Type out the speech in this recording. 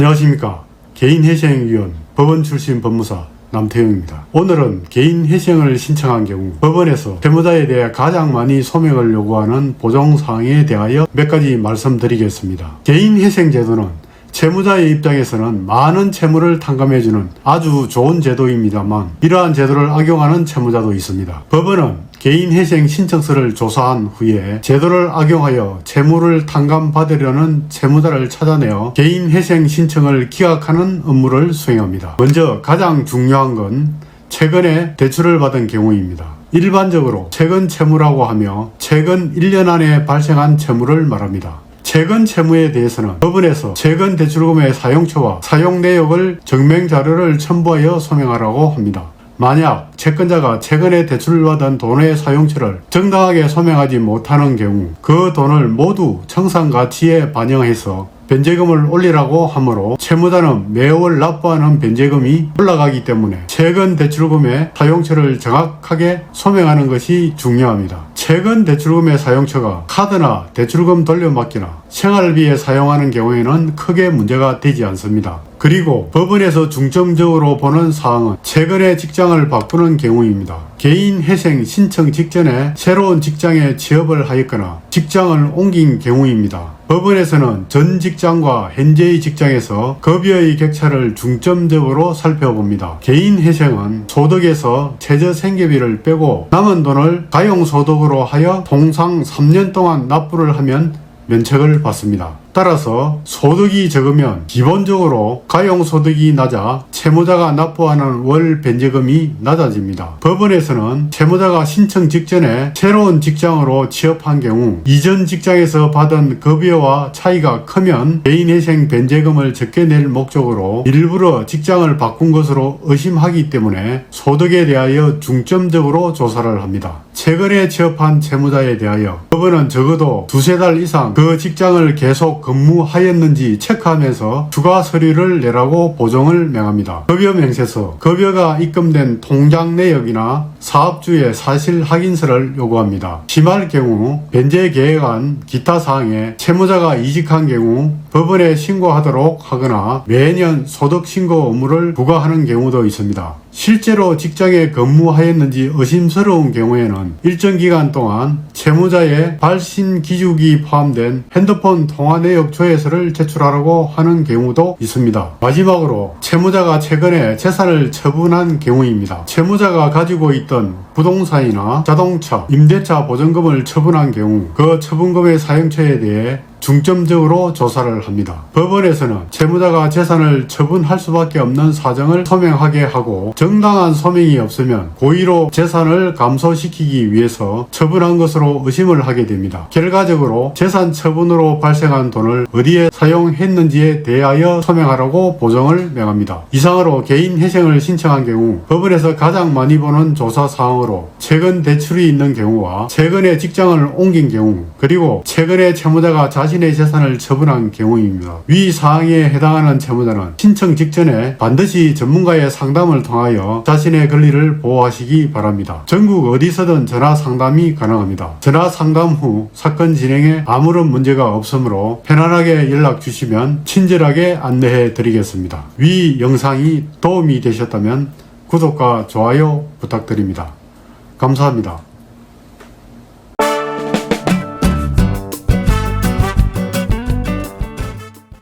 안녕하십니까. 개인회생위원 법원 출신 법무사 남태영입니다. 오늘은 개인회생을 신청한 경우 법원에서 채무자에 대해 가장 많이 소명을 요구하는 보정사항에 대하여 몇 가지 말씀드리겠습니다. 개인회생제도는 채무자의 입장에서는 많은 채무를 탕감해주는 아주 좋은 제도입니다만 이러한 제도를 악용하는 채무자도 있습니다. 법원은 개인회생 신청서를 조사한 후에 제도를 악용하여 채무를 탕감받으려는 채무자를 찾아내어 개인회생 신청을 기각하는 업무를 수행합니다. 먼저 가장 중요한 건 최근에 대출을 받은 경우입니다. 일반적으로 최근 채무라고 하며 최근 1년 안에 발생한 채무를 말합니다. 최근 채무에 대해서는 법원에서 최근 대출금의 사용처와 사용 내역을 증명 자료를 첨부하여 소명하라고 합니다. 만약 채권자가 최근에 대출을 받은 돈의 사용처를 정당하게 소명하지 못하는 경우 그 돈을 모두 청산가치에 반영해서 변제금을 올리라고 하므로 채무자는 매월 납부하는 변제금이 올라가기 때문에 최근 대출금의 사용처를 정확하게 소명하는 것이 중요합니다. 최근 대출금의 사용처가 카드나 대출금 돌려막기나 생활비에 사용하는 경우에는 크게 문제가 되지 않습니다. 그리고 법원에서 중점적으로 보는 사항은 최근에 직장을 바꾸는 경우입니다. 개인회생 신청 직전에 새로운 직장에 취업을 하였거나 직장을 옮긴 경우입니다. 법원에서는 전 직장과 현재의 직장에서 급여의 격차를 중점적으로 살펴봅니다. 개인회생은 소득에서 최저생계비를 빼고 남은 돈을 가용소득으로 하여 통상 3년 동안 납부를 하면 면책을 받습니다. 따라서 소득이 적으면 기본적으로 가용소득이 낮아 채무자가 납부하는 월 변제금이 낮아집니다. 법원에서는 채무자가 신청 직전에 새로운 직장으로 취업한 경우 이전 직장에서 받은 급여와 차이가 크면 개인회생 변제금을 적게 낼 목적으로 일부러 직장을 바꾼 것으로 의심하기 때문에 소득에 대하여 중점적으로 조사를 합니다. 최근에 취업한 채무자에 대하여 법원은 적어도 두세 달 이상 그 직장을 계속 근무하였는지 체크하면서 추가 서류를 내라고 보정을 명합니다. 급여 명세서, 급여가 입금된 통장 내역이나 사업주의 사실 확인서를 요구합니다. 심할 경우 변제 계획안 기타 사항에 채무자가 이직한 경우 법원에 신고하도록 하거나 매년 소득 신고 의무를 부과하는 경우도 있습니다. 실제로 직장에 근무하였는지 의심스러운 경우에는 일정 기간 동안 채무자의 발신 기록이 포함된 핸드폰 통화 내역 조회서를 제출하라고 하는 경우도 있습니다. 마지막으로 채무자가 최근에 재산을 처분한 경우입니다. 채무자가 가지고 있던 부동산이나 자동차, 임대차 보증금을 처분한 경우 그 처분금의 사용처에 대해 중점적으로 조사를 합니다. 법원에서는 채무자가 재산을 처분할 수밖에 없는 사정을 소명하게 하고 정당한 소명이 없으면 고의로 재산을 감소시키기 위해서 처분한 것으로 의심을 하게 됩니다. 결과적으로 재산 처분으로 발생한 돈을 어디에 사용했는지에 대하여 소명하라고 보정을 명합니다. 이상으로 개인회생을 신청한 경우 법원에서 가장 많이 보는 조사 사항으로 최근 대출이 있는 경우와 최근에 직장을 옮긴 경우 그리고 최근에 채무자가 자신의 재산을 처분한 경우입니다. 위 사항에 해당하는 채무자는 신청 직전에 반드시 전문가의 상담을 통하여 자신의 권리를 보호하시기 바랍니다. 전국 어디서든 전화 상담이 가능합니다. 전화 상담 후 사건 진행에 아무런 문제가 없으므로 편안하게 연락 주시면 친절하게 안내해 드리겠습니다. 위 영상이 도움이 되셨다면 구독과 좋아요 부탁드립니다. 감사합니다.